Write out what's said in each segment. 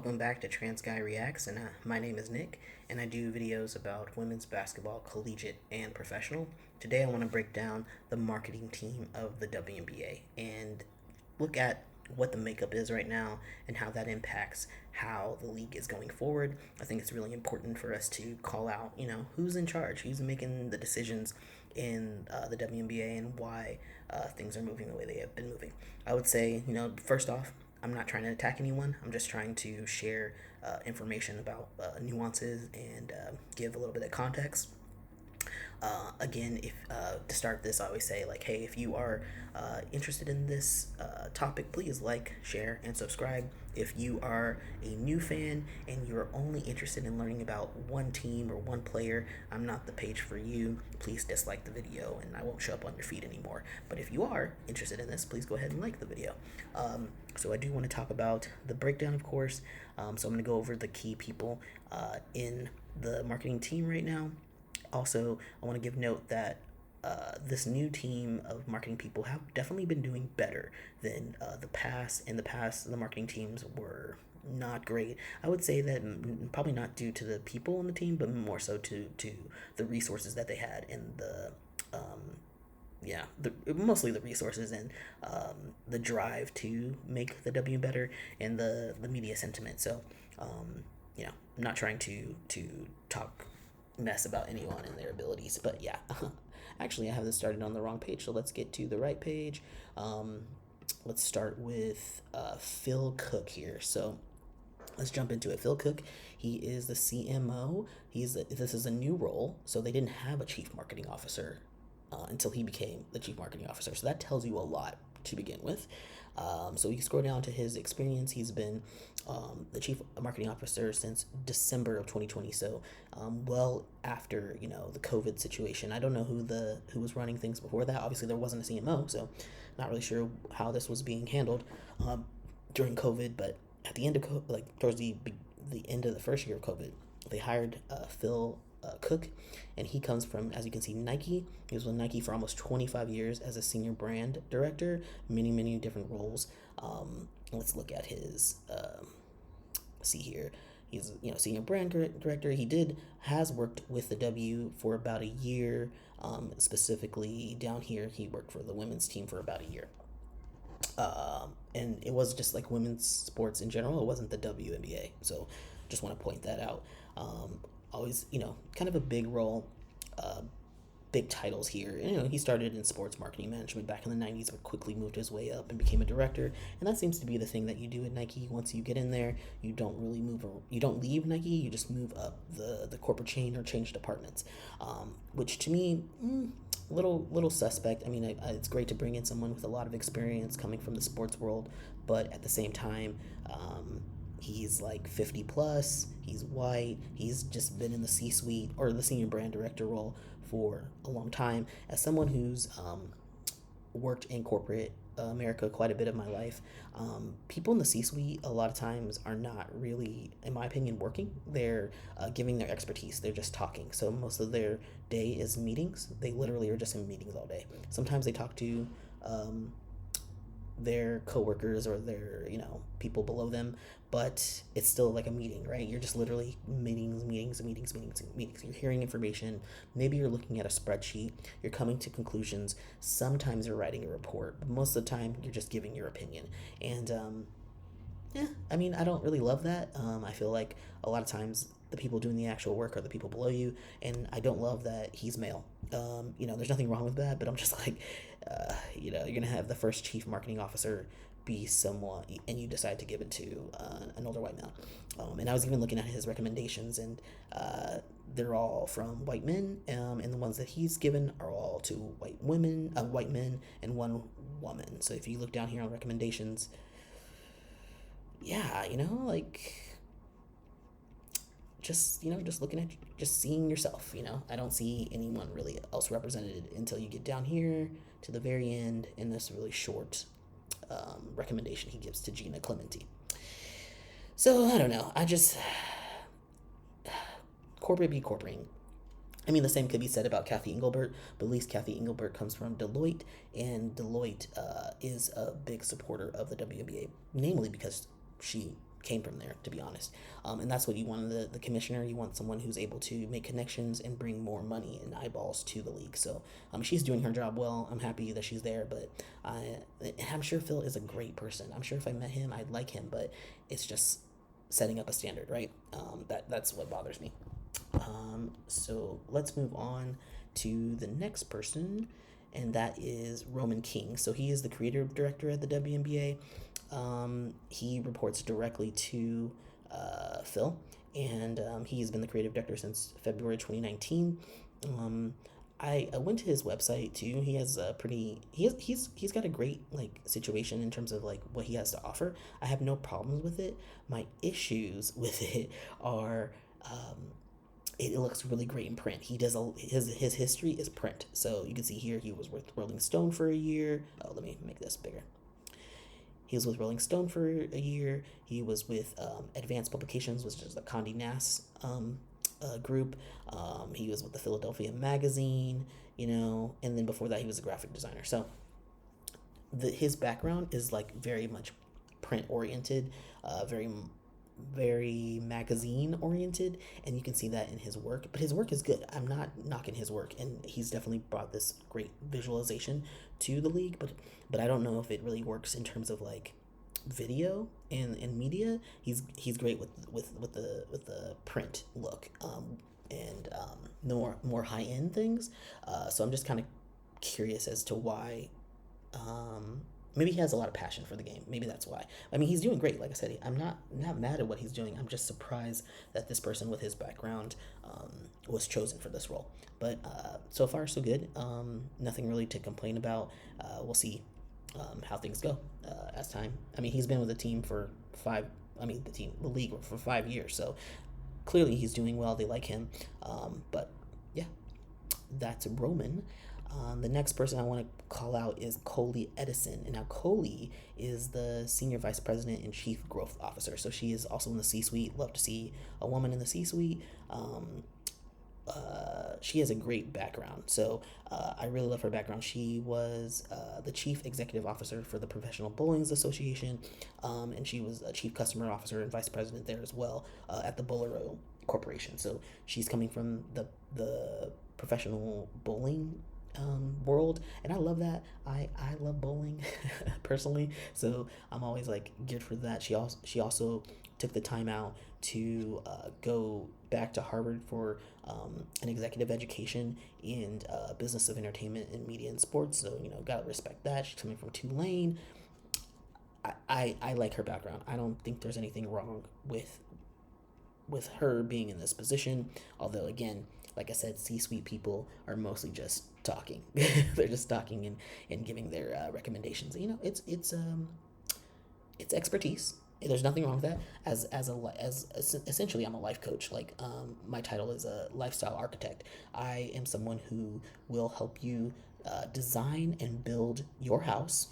Welcome back to Trans Guy Reacts, and my name is Nick, and I do videos about women's basketball, collegiate and professional. Today, I want to break down the marketing team of the WNBA and look at what the makeup is right now and how that impacts how the league is going forward. I think it's really important for us to call out, who's in charge, who's making the decisions in the WNBA, and why things are moving the way they have been moving. I would say, first off, I'm not trying to attack anyone. I'm just trying to share information about nuances and give a little bit of context. Again, if to start this, I always say, like, hey, if you are interested in this topic, please like, share, and subscribe. If you are a new fan and you're only interested in learning about one team or one player, I'm not the page for you. Please dislike the video and I won't show up on your feed anymore. But if you are interested in this, please go ahead and like the video. So I do want to talk about the breakdown, of course. So I'm going to go over the key people in the marketing team right now. Also, I want to give note that this new team of marketing people have definitely been doing better than the past. In the past, the marketing teams were not great. I would say that probably not due to the people on the team, but more so to the resources that they had in the mostly the resources and the drive to make the W better, and the media sentiment. So, I'm not trying to talk mess about anyone and their abilities, but yeah. Actually, I have this started on the wrong page, so let's get to the right page. Let's start with Phil Cook here. So let's jump into it. Phil Cook, he is the CMO. This is a new role, so they didn't have a chief marketing officer until he became the chief marketing officer. So that tells you a lot to begin with. So you scroll down to his experience. He's been the chief marketing officer since December of 2020. So well after the COVID situation. I don't know who was running things before that. Obviously, there wasn't a CMO, so not really sure how this was being handled during COVID. But at the end of towards the end of the first year of COVID, they hired Phil Cook, and he comes from, as you can see, Nike. He was with Nike for almost 25 years as a senior brand director, many different roles. Let's look at his see here. He's senior brand director. He has worked with the W for about a year. Specifically down here, he worked for the women's team for about a year. And it was just like women's sports in general. It wasn't the WNBA. So just want to point that out. Always, kind of a big role, big titles here. And, he started in sports marketing management back in the 90s, but quickly moved his way up and became a director. And that seems to be the thing that you do at Nike. Once you get in there, you don't really you don't leave Nike, you just move up the corporate chain or change departments, which to me, little suspect. I mean, it's great to bring in someone with a lot of experience coming from the sports world, but at the same time, he's like 50 plus, he's white, he's just been in the C-suite or the senior brand director role for a long time. As someone who's worked in corporate America quite a bit of my life, people in the C-suite a lot of times are not really, in my opinion, working. They're giving their expertise. They're just talking. So most of their day is meetings. They literally are just in meetings all day. Sometimes they talk to their coworkers or their people below them, but it's still like a meeting, right? You're just literally meetings. You're hearing information. Maybe you're looking at a spreadsheet. You're coming to conclusions. Sometimes you're writing a report, but most of the time you're just giving your opinion. And I mean, I don't really love that. I feel like a lot of times the people doing the actual work are the people below you, and I don't love that he's male. There's nothing wrong with that, but I'm just like, you're gonna have the first chief marketing officer be someone, and you decide to give it to an older white male. And I was even looking at his recommendations, and they're all from white men, and the ones that he's given are all to white men, and one woman. So if you look down here on recommendations, yeah, just looking at, just seeing yourself. I don't see anyone really else represented until you get down here to the very end in this really short recommendation he gives to Gina Clementi. So I don't know. I just corporate be corporating. I mean, the same could be said about Kathy Engelbert, but at least Kathy Engelbert comes from Deloitte, and Deloitte is a big supporter of the WNBA, namely because she came from there, to be honest. And that's what you want in the commissioner. You want someone who's able to make connections and bring more money and eyeballs to the league. So she's doing her job well. I'm happy that she's there, but I'm sure Phil is a great person. I'm sure if I met him, I'd like him, but it's just setting up a standard, right? That's what bothers me. So let's move on to the next person, and that is Roman King. So he is the creative director at the WNBA. He reports directly to Phil, and he's been the creative director since February 2019. I went to his website too. He has a pretty he's got a great like situation in terms of like what he has to offer. I have no problems with it. My issues with it are it looks really great in print. He does his history is print. So you can see here he was with Rolling Stone for a year. Oh, let me make this bigger. He was with Rolling Stone for a year. He was with Advanced Publications, which is the Condé Nast group. He was with the Philadelphia Magazine, and then before that he was a graphic designer. So his background is like very much print oriented, very magazine oriented, and you can see that in his work. But his work is good. I'm not knocking his work, and he's definitely brought this great visualization to the league, but I don't know if it really works in terms of like video and media. He's great with the print look, and more high end things. So I'm just kind of curious as to why. Maybe he has a lot of passion for the game. Maybe that's why. I mean, he's doing great. Like I said, I'm not mad at what he's doing. I'm just surprised that this person with his background was chosen for this role. But so far, so good. Nothing really to complain about. We'll see how things go as time. I mean, he's been with the team for the league for 5 years. So clearly he's doing well. They like him. But yeah, that's Roman. The next person I want to call out is Coley Edison. And now Coley is the Senior Vice President and Chief Growth Officer. So she is also in the C-suite. Love to see a woman in the C-suite. She has a great background. So I really love her background. She was the Chief Executive Officer for the Professional Bowling Association. And she was a Chief Customer Officer and Vice President there as well at the Bowlero Corporation. So she's coming from the professional bowling world, and I love that. I love bowling personally, so I'm always like geared for that. She also took the time out to go back to Harvard for an executive education in business of entertainment and media and sports. So gotta respect that. She's coming from Tulane. I like her background. I don't think there's anything wrong with her being in this position. Although again, like I said, C-suite people are mostly just talking. They're just talking and giving their recommendations. It's expertise. There's nothing wrong with that. As essentially, I'm a life coach. Like my title is a lifestyle architect. I am someone who will help you design and build your house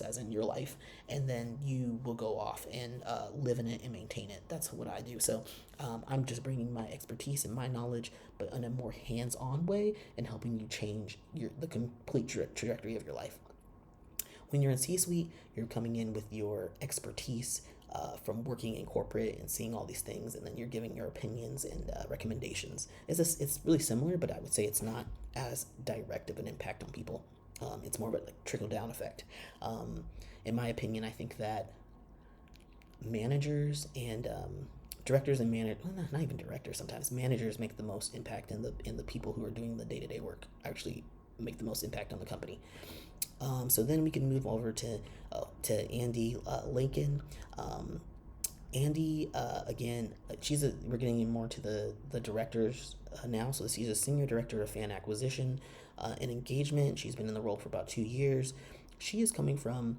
as in your life, and then you will go off and live in it and maintain it. That's what I do. So I'm just bringing my expertise and my knowledge, but in a more hands-on way, and helping you change the complete trajectory of your life. When you're in C-suite, you're coming in with your expertise from working in corporate and seeing all these things, and then you're giving your opinions and recommendations. It's really similar, but I would say it's not as direct of an impact on people. It's more of a trickle-down effect. In my opinion, I think that managers and directors and not even directors, sometimes managers make the most impact, and the people who are doing the day-to-day work actually make the most impact on the company. So then we can move over to Andy Lincoln. Andy, again, we're getting in more to the directors now. So she's a senior director of fan acquisition and engagement. She's been in the role for about 2 years. She is coming from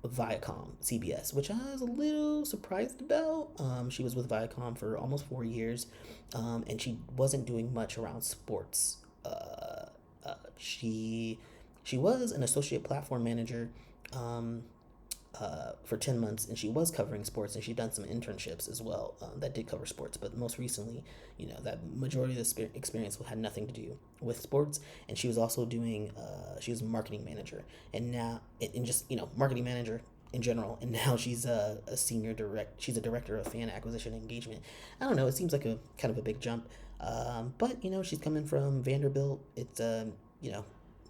Viacom, CBS, which I was a little surprised about. She was with Viacom for almost 4 years, and she wasn't doing much around sports. She was an associate platform manager for 10 months, and she was covering sports, and she'd done some internships as well that did cover sports. But most recently, that majority of the experience had nothing to do with sports. And she was also doing she was a marketing manager, and now marketing manager in general, and now she's a senior direct. She's a director of fan acquisition and engagement. I don't know. It seems like a kind of a big jump, but she's coming from Vanderbilt. It's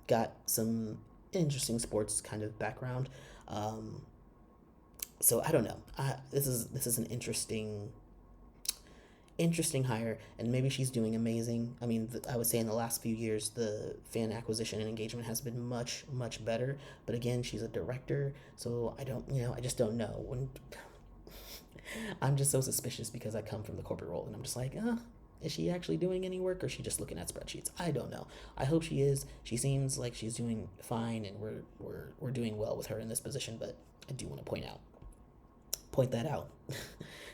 got some interesting sports kind of background. Um, so I don't know. This is an interesting hire, and maybe she's doing amazing. I mean, I would say in the last few years, the fan acquisition and engagement has been much better. But again, she's a director, so I don't, I just don't know. When I'm just so suspicious because I come from the corporate world, and I'm just like, is she actually doing any work, or is she just looking at spreadsheets? I don't know. I hope she is. She seems like she's doing fine, and we're doing well with her in this position. But I do want to point that out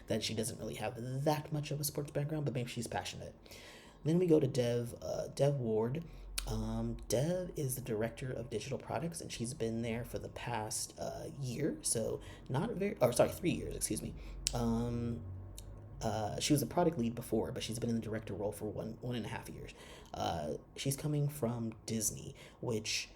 that she doesn't really have that much of a sports background, but maybe she's passionate. Then we go to Dev Ward. Dev is the director of digital products, and she's been there for the past year, so not very, or sorry, 3 years, excuse me. Um, she was a product lead before, but she's been in the director role for 1.5 years. She's coming from Disney, which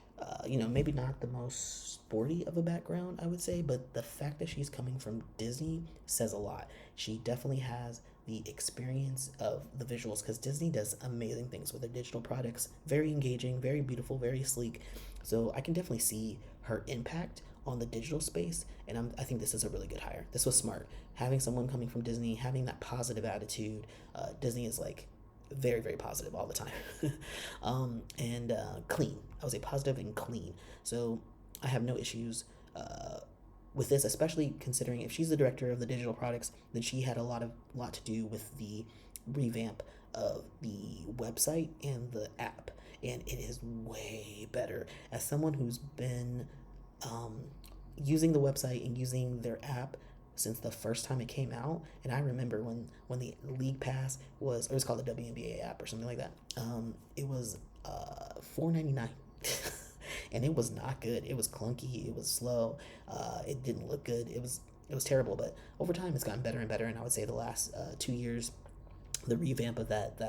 maybe not the most sporty of a background, I would say, but the fact that she's coming from Disney says a lot. She definitely has the experience of the visuals because Disney does amazing things with their digital products. Very engaging, very beautiful, very sleek. So I can definitely see her impact on the digital space, and I think this is a really good hire. This was smart. Having someone coming from Disney, having that positive attitude. Disney is like very, very positive all the time. And clean. I would say positive and clean. So I have no issues with this, especially considering if she's the director of the digital products, then she had a lot to do with the revamp of the website and the app, and it is way better. As someone who's been um, using the website and using their app since the first time it came out, and I remember when the League Pass was, or it was called the WNBA app or something like that. It was $4.99. And it was not good. It was clunky. It was slow. It didn't look good. It was terrible. But over time, it's gotten better and better. And I would say the last 2 years, the revamp of that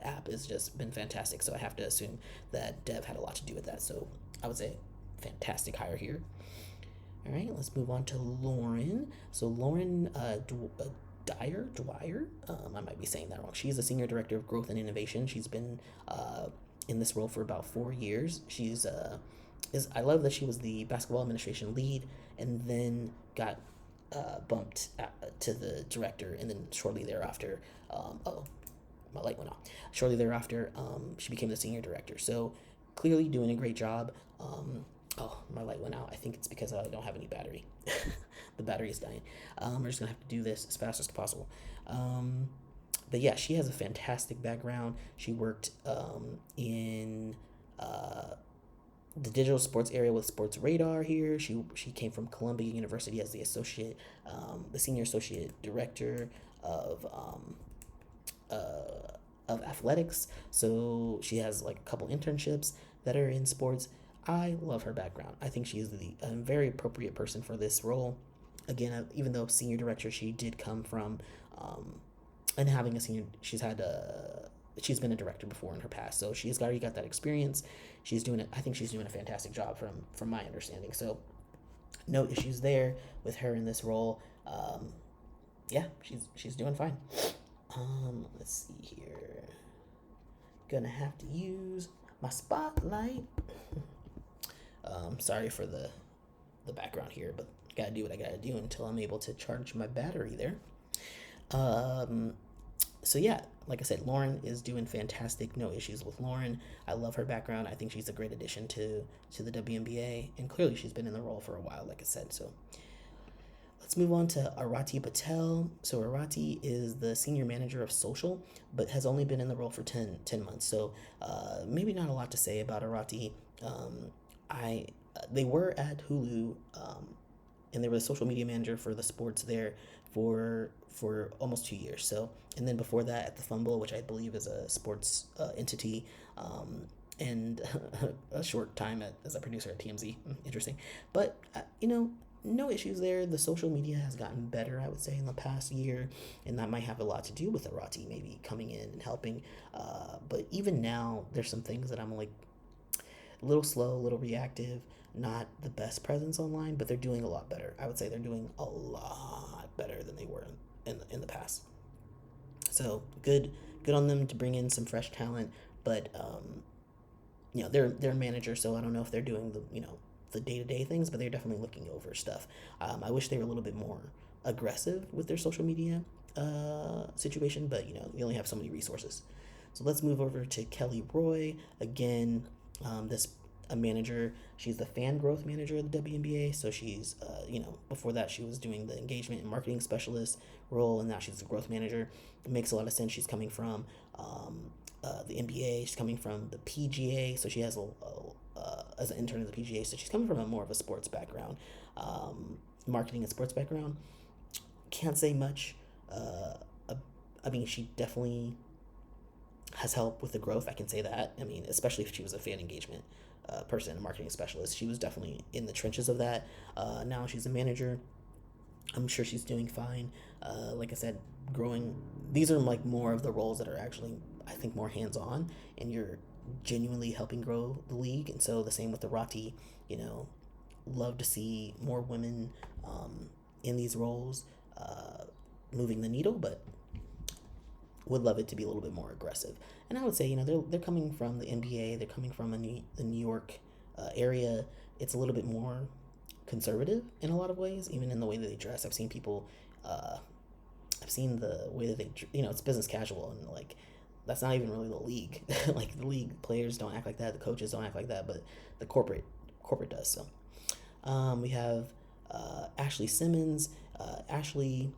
app has just been fantastic. So I have to assume that Dev had a lot to do with that. So I would say fantastic hire here. All right, let's move on to Lauren. So Lauren Dwyer. I might be saying that wrong. She's a senior director of growth and innovation. She's been in this role for about 4 years. She's I love that she was the basketball administration lead and then got bumped to the director, and then shortly thereafter, my light went off. Shortly thereafter, she became the senior director. So clearly doing a great job. My light went out. I think it's because I don't have any battery. The battery is dying. We're just gonna have to do this as fast as possible. But yeah, she has a fantastic background. She worked in the digital sports area with Sports Radar here. She came from Columbia University as the senior associate director of athletics. So she has like a couple internships that are in sports. I love her background. I think she's a very appropriate person for this role. Again, even though senior director, she did come from, and having a senior, she's been a director before in her past, so she's already got that experience. She's doing it. I think she's doing a fantastic job from my understanding. So, no issues there with her in this role. Yeah, she's doing fine. Let's see here. Gonna have to use my spotlight. Sorry for the background here, but gotta do what I gotta do until I'm able to charge my battery there. So yeah, like I said, Lauren is doing fantastic. No issues with Lauren. I love her background. I think she's a great addition to the WNBA, and clearly she's been in the role for a while, like I said. So let's move on to Arati Patel. So Arati is the senior manager of social, but has only been in the role for 10 months. So maybe not a lot to say about Arati. They were at Hulu, and they were the social media manager for the sports there for almost 2 years. So, and then before that at the Fumble, which I believe is a sports entity, and a short time as a producer at TMZ. Interesting, but no issues there. The social media has gotten better, I would say, in the past year, and that might have a lot to do with Arati maybe coming in and helping. But even now, there's some things that I'm like a little slow, a little reactive. not the best presence online, but they're doing a lot better. I would say they're doing a lot better than they were in the past. So good on them to bring in some fresh talent, but they're a manager, so I don't know if they're doing the day to day things, but they're definitely looking over stuff. I wish they were a little bit more aggressive with their social media situation, but you only have so many resources. So let's move over to Kelly Roy again. This a manager. She's the fan growth manager of the WNBA. So she's before that she was doing the engagement and marketing specialist role, and now she's the growth manager. It makes a lot of sense. She's coming from the NBA. She's coming from the PGA, so she has as an intern at the PGA. So she's coming from a more of a sports background, marketing and sports background. Can't say much. I mean, she definitely has helped with the growth. I can say that. I mean, especially if she was a fan engagement person, a marketing specialist, she was definitely in the trenches of that. Now she's a manager. I'm sure she's doing fine. Like I said, growing. These are like more of the roles that are actually, I think, more hands-on, and you're genuinely helping grow the league. And so the same with Arati. Love to see more women in these roles, moving the needle, but would love it to be a little bit more aggressive. And I would say, they're coming from the NBA, they're coming from the New York area. It's a little bit more conservative in a lot of ways, even in the way that they dress. I've seen people, I've seen the way that they, it's business casual, and like that's not even really the league. Like the league players don't act like that, the coaches don't act like that, but the corporate does. So we have Ashley Simmons. Ashley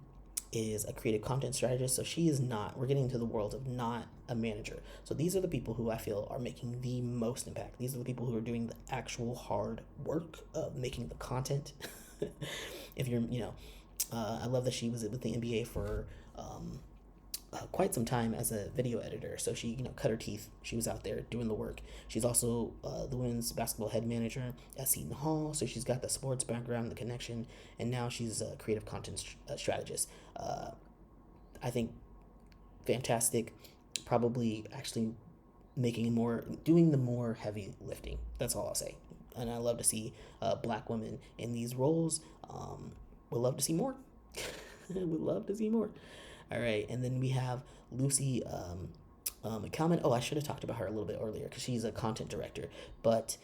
is a creative content strategist, so she is not, we're getting into the world of not a manager. So these are the people who I feel are making the most impact. These are the people who are doing the actual hard work of making the content. If you're, I love that she was with the NBA for quite some time as a video editor. So she, cut her teeth. She was out there doing the work. She's also the women's basketball head manager at Seton Hall. So she's got the sports background, the connection, and now she's a creative content strategist. I think fantastic. Probably actually doing the more heavy lifting. That's all I'll say. And I love to see black women in these roles. Would love to see more. Would love to see more. All right, and then we have Lucy McCalman. Oh, I should have talked about her a little bit earlier because she's a content director. But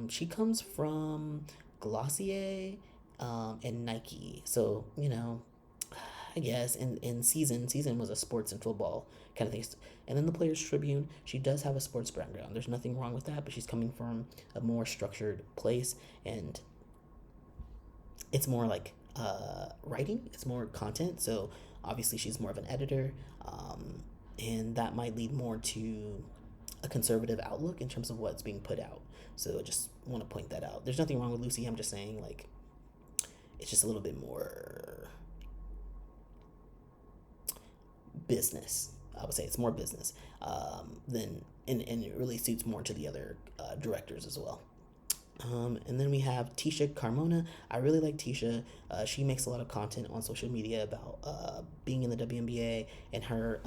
she comes from Glossier and Nike. So, I guess in season was a sports and football kind of thing. And then the Players Tribune, she does have a sports background. There's nothing wrong with that, but she's coming from a more structured place, and it's more like writing. It's more content. So obviously she's more of an editor, and that might lead more to a conservative outlook in terms of what's being put out. So I just want to point that out. There's nothing wrong with Lucy. I'm just saying, like, it's just a little bit more business. I would say it's more business than, and it really suits more to the other directors as well. And then we have Tisha Carmona. I really like Tisha. She makes a lot of content on social media about being in the WNBA and her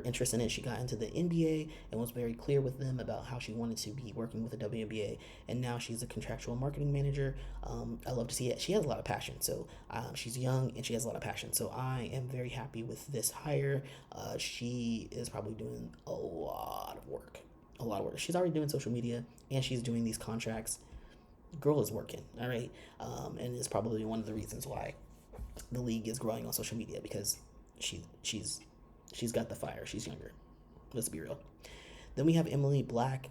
interest in it. She got into the NBA and was very clear with them about how she wanted to be working with the WNBA. And now she's a contractual marketing manager. I love to see it. She has a lot of passion. So she's young and she has a lot of passion. So I am very happy with this hire. She is probably doing a lot of work. She's already doing social media and she's doing these contracts. Girl is working, all right, and it's probably one of the reasons why the league is growing on social media, because she's got the fire. She's younger. Let's be real. Then we have Emily Black,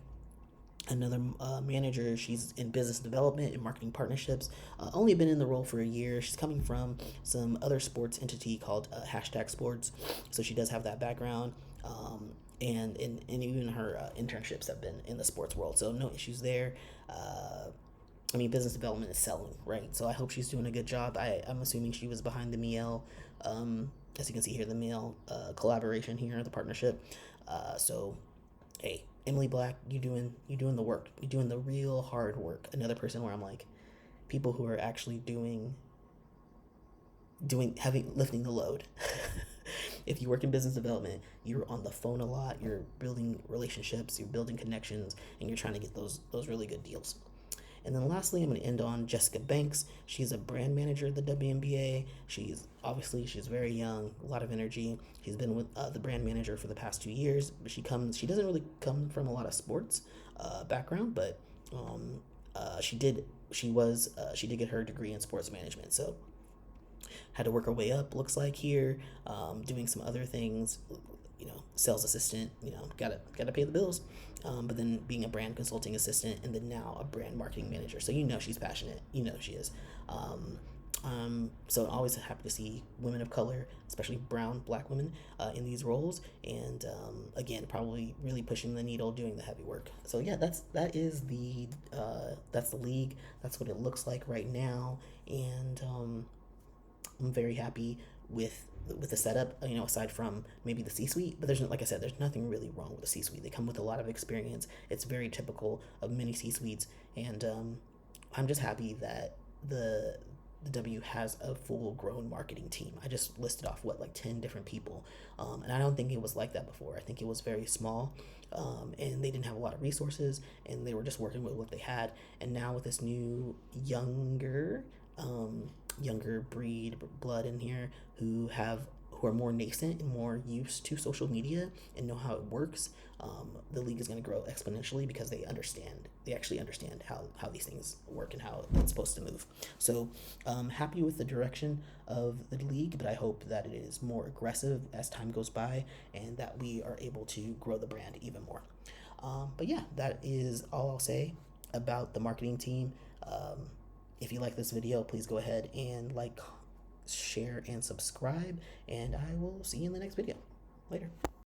another manager. She's in business development and marketing partnerships. Only been in the role for a year. She's coming from some other sports entity called Hashtag Sports, so she does have that background. And even her internships have been in the sports world, so no issues there. I mean, business development is selling, right? So I hope she's doing a good job. I'm assuming she was behind the Miel, as you can see here, the Miel collaboration here, the partnership. So, hey, Emily Black, you doing the work. You're doing the real hard work. Another person where I'm like, people who are actually lifting the load. If you work in business development, you're on the phone a lot, you're building relationships, you're building connections, and you're trying to get those really good deals. And then lastly, I'm going to end on Jessica Banks. She's a brand manager at the WNBA. She's very young, a lot of energy. She's been with the brand manager for the past 2 years. But she doesn't really come from a lot of sports background, but she did get her degree in sports management. So had to work her way up, looks like here, doing some other things, sales assistant, gotta pay the bills. But then being a brand consulting assistant, and then now a brand marketing manager. So she's passionate. She is. So always happy to see women of color, especially brown, black women, in these roles, and again, probably really pushing the needle, doing the heavy work. So yeah, that's the league. That's what it looks like right now, and I'm very happy with the setup. Aside from maybe the C-suite, but like I said, there's nothing really wrong with the C-suite. They come with a lot of experience. It's very typical of many C-suites, and I'm just happy that the W has a full grown marketing team. I just listed off like 10 different people, and I don't think it was like that before. I think it was very small, and they didn't have a lot of resources, and they were just working with what they had. And now with this new younger breed blood in here who are more nascent and more used to social media and know how it works, the league is going to grow exponentially because they actually understand how these things work and how it's supposed to move. So happy with the direction of the league, but I hope that it is more aggressive as time goes by and that we are able to grow the brand even more. But yeah, that is all I'll say about the marketing team. If you like this video, please go ahead and share, and subscribe, and I will see you in the next video. Later.